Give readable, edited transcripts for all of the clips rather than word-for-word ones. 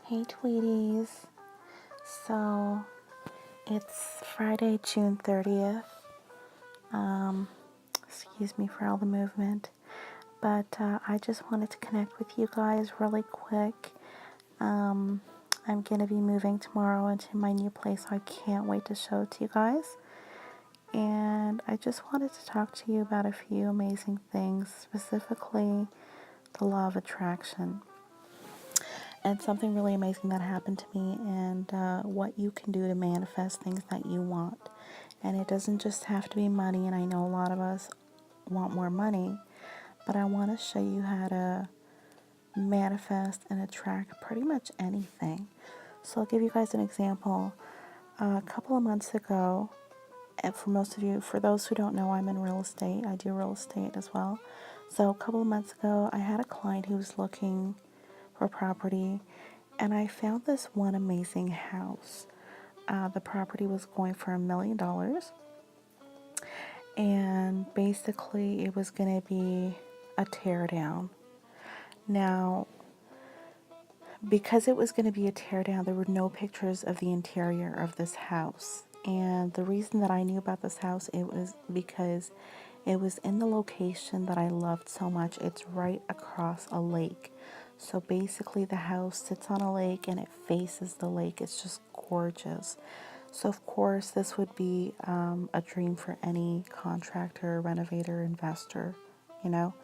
Hey Tweeties. So it's Friday, June 30th. Excuse me for all the movement. But I just wanted to connect with you guys really quick. I'm going to be moving tomorrow into my new place, so I can't wait to show it to you guys. And I just wanted to talk to you about a few amazing things, specifically the law of attraction. And something really amazing that happened to me, and what you can do to manifest things that you want. And it doesn't just have to be money, and I know a lot of us want more money, but I want to show you how to manifest and attract pretty much anything. So I'll give you guys an example. A couple of months ago, and for those who don't know, I'm in real estate. I do real estate as well. So a couple of months ago, I had a client who was looking for property, and I found this one amazing house. The property was going for $1 million, and basically it was going to be a tear down. Now, because it was going to be a tear down, there were no pictures of the interior of this house. And the reason that I knew about this house, it was because it was in the location that I loved so much. It's right across a lake. So basically the house sits on a lake and it faces the lake. It's just gorgeous. So of course this would be a dream for any contractor, renovator, investor, you know.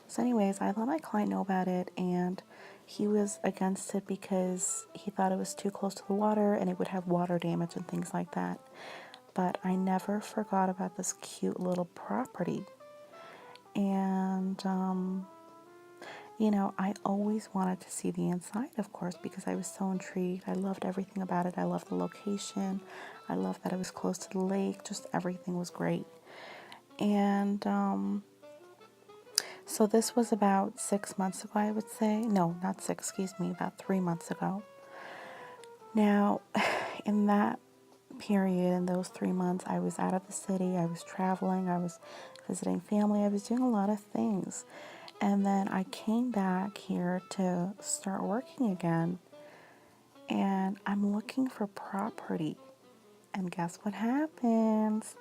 So anyways, I let my client know about it, and he was against it because he thought it was too close to the water and it would have water damage and things like that. But I never forgot about this cute little property. And, I always wanted to see the inside, of course, because I was so intrigued. I loved everything about it. I loved the location. I loved that it was close to the lake. Just everything was great. And, so this was about 6 months ago, I would say. No, not six, excuse me, about 3 months ago. Now, in that period, in those 3 months, I was out of the city, I was traveling, I was visiting family, I was doing a lot of things. And then I came back here to start working again, and I'm looking for property. And guess what happens?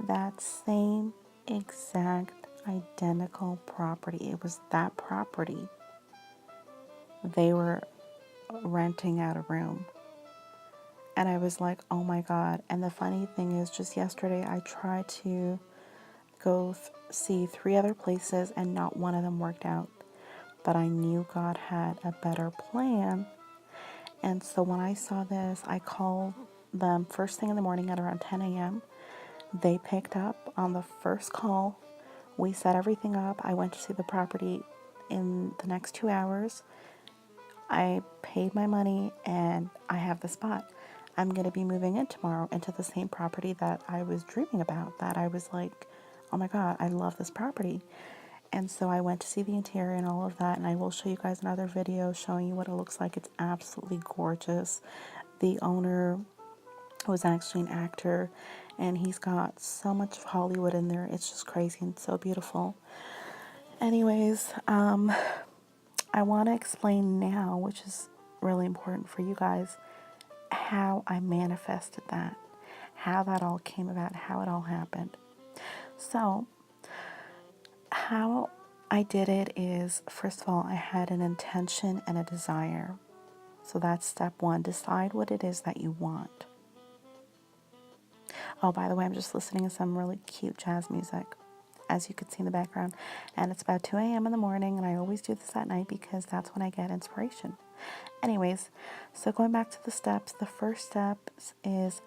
That same exact identical property. It was that property. They were renting out a room. And I was like, oh my God. And the funny thing is, just yesterday, I tried to go see 3 other places, and not one of them worked out. But I knew God had a better plan. And so when I saw this, I called them first thing in the morning at around 10 a.m. They picked up on the first call. We set everything up. I went to see the property in the next 2 hours. I paid my money, and I have the spot. I'm going to be moving in tomorrow into the same property that I was dreaming about, that I was like, oh my God, I love this property. And so I went to see the interior and all of that, and I will show you guys another video showing you what it looks like. It's absolutely gorgeous. The owner was actually an actor, and he's got so much of Hollywood in there. It's just crazy and so beautiful. Anyways, I want to explain now, which is really important for you guys, how I manifested that, how that all came about, how it all happened. So, how I did it is, first of all, I had an intention and a desire. So that's step one. Decide what it is that you want. Oh, by the way, I'm just listening to some really cute jazz music, as you can see in the background. And it's about 2 a.m. in the morning, and I always do this at night because that's when I get inspiration. Anyways, so going back to the steps, the first step is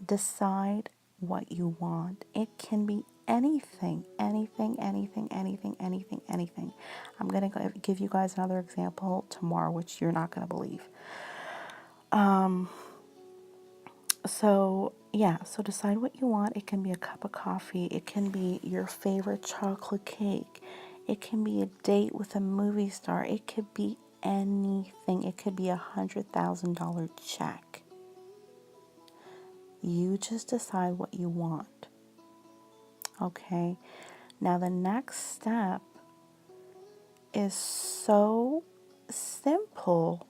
decide what you want. It can be anything, anything, anything, anything, anything, anything. I'm going to give you guys another example tomorrow, which you're not going to believe. So decide what you want. It can be a cup of coffee. It can be your favorite chocolate cake. It can be a date with a movie star. It could be anything. It could be $100,000 check. You just decide what you want. Okay. Now the next step is so simple.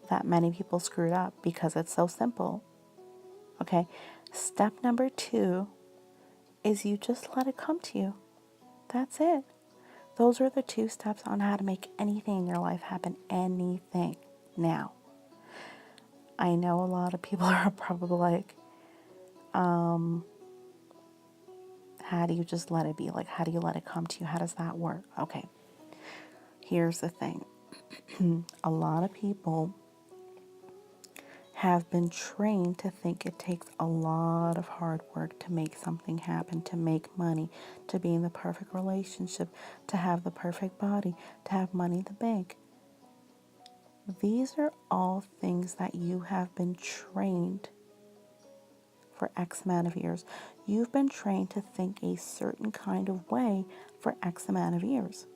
that many people screwed up because it's so simple. Okay, step number 2 is you just let it come to you. That's it. Those are the 2 steps on how to make anything in your life happen. Anything. Now, I know a lot of people are probably like, how do you just let it be? Like, how do you let it come to you? How does that work? Okay, here's the thing. A lot of people have been trained to think it takes a lot of hard work to make something happen, to make money, to be in the perfect relationship, to have the perfect body, to have money in the bank. These are all things that you have been trained for X amount of years. You've been trained to think a certain kind of way for X amount of years.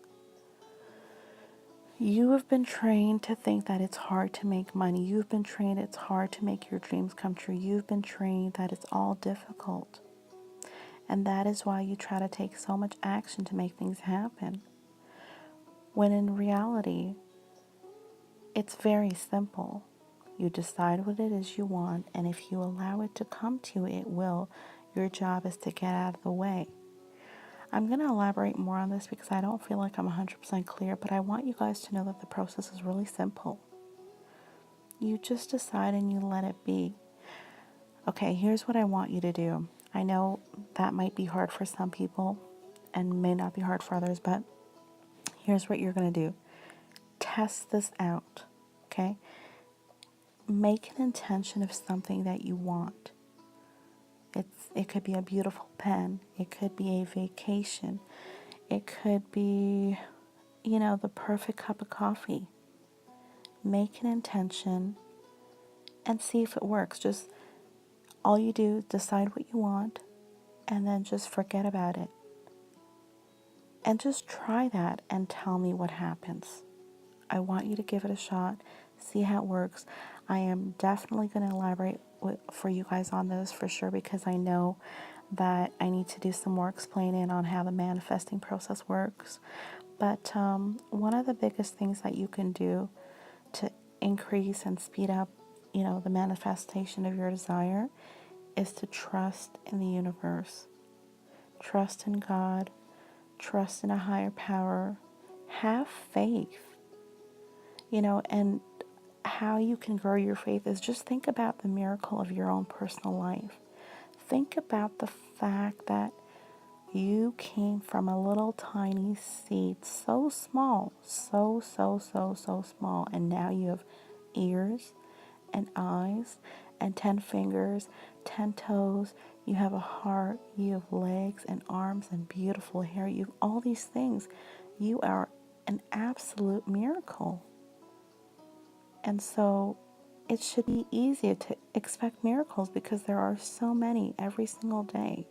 You have been trained to think that it's hard to make money. You've been trained it's hard to make your dreams come true. You've been trained that it's all difficult. And that is why you try to take so much action to make things happen. When in reality, it's very simple. You decide what it is you want, and if you allow it to come to you, it will. Your job is to get out of the way. I'm going to elaborate more on this because I don't feel like I'm 100% clear, but I want you guys to know that the process is really simple. You just decide and you let it be. Okay, here's what I want you to do. I know that might be hard for some people and may not be hard for others, but here's what you're going to do. Test this out, okay? Make an intention of something that you want. It could be a beautiful pen. It could be a vacation. It could be, the perfect cup of coffee. Make an intention and see if it works. Just all you do is decide what you want and then just forget about it. And just try that and tell me what happens. I want you to give it a shot, see how it works. I am definitely going to elaborate for you guys on this for sure because I know that I need to do some more explaining on how the manifesting process works. But one of the biggest things that you can do to increase and speed up, the manifestation of your desire is to trust in the universe. Trust in God. Trust in a higher power. Have faith. And how you can grow your faith is just think about the miracle of your own personal life. Think about the fact that you came from a little tiny seed, so small, so small, and now you have ears and eyes and 10 fingers, 10 toes. You have a heart, you have legs and arms and beautiful hair. You have all these things. You are an absolute miracle. And so it should be easy to expect miracles because there are so many every single day.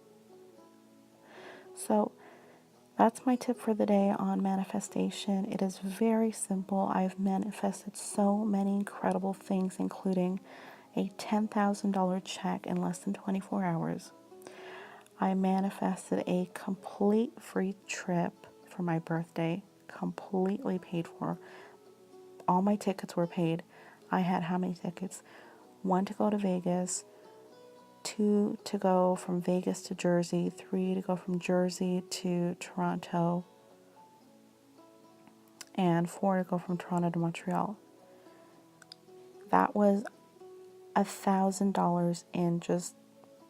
So that's my tip for the day on manifestation. It is very simple. I've manifested so many incredible things, including a $10,000 check in less than 24 hours. I manifested a complete free trip for my birthday, completely paid for. All my tickets were paid. I had how many tickets? 1 to go to Vegas, 2 to go from Vegas to Jersey, 3 to go from Jersey to Toronto, and 4 to go from Toronto to Montreal. That was $1,000 in just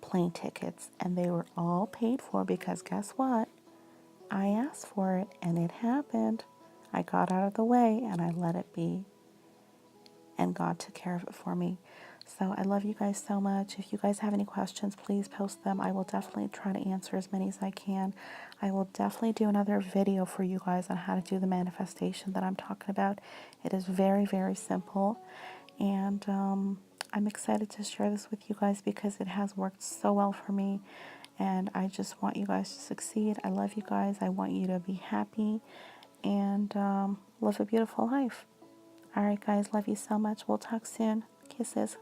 plane tickets, and they were all paid for because guess what? I asked for it and it happened. I got out of the way and I let it be, and God took care of it for me. So I love you guys so much. If you guys have any questions, please post them. I will definitely try to answer as many as I can. I will definitely do another video for you guys on how to do the manifestation that I'm talking about. It is very, very simple. And I'm excited to share this with you guys because it has worked so well for me. And I just want you guys to succeed. I love you guys. I want you to be happy and live a beautiful life. All right, guys. Love you so much. We'll talk soon. Kisses.